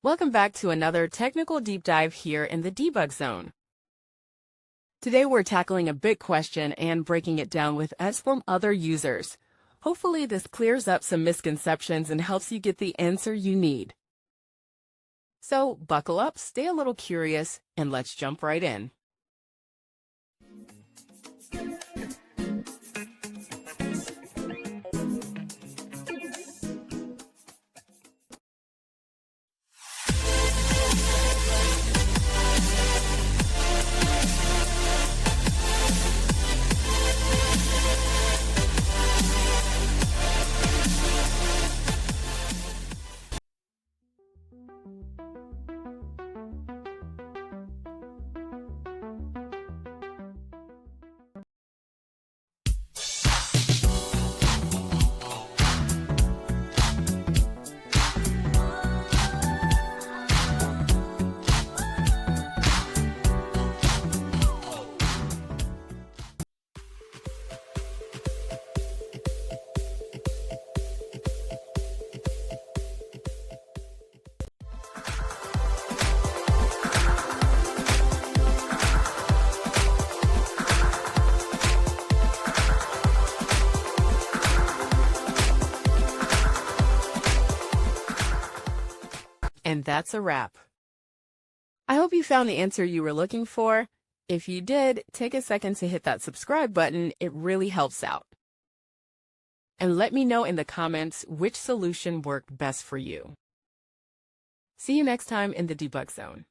Welcome back to another technical deep dive here in the debug zone. Today we're tackling a big question and breaking it down with us from other users. Hopefully this clears up some misconceptions and helps you get the answer you need. So buckle up, stay a little curious, and let's jump right in. And that's a wrap. I hope you found the answer you were looking for. If you did, take a second to hit that subscribe button. It really helps out. And let me know in the comments which solution worked best for you. See you next time in the debug zone.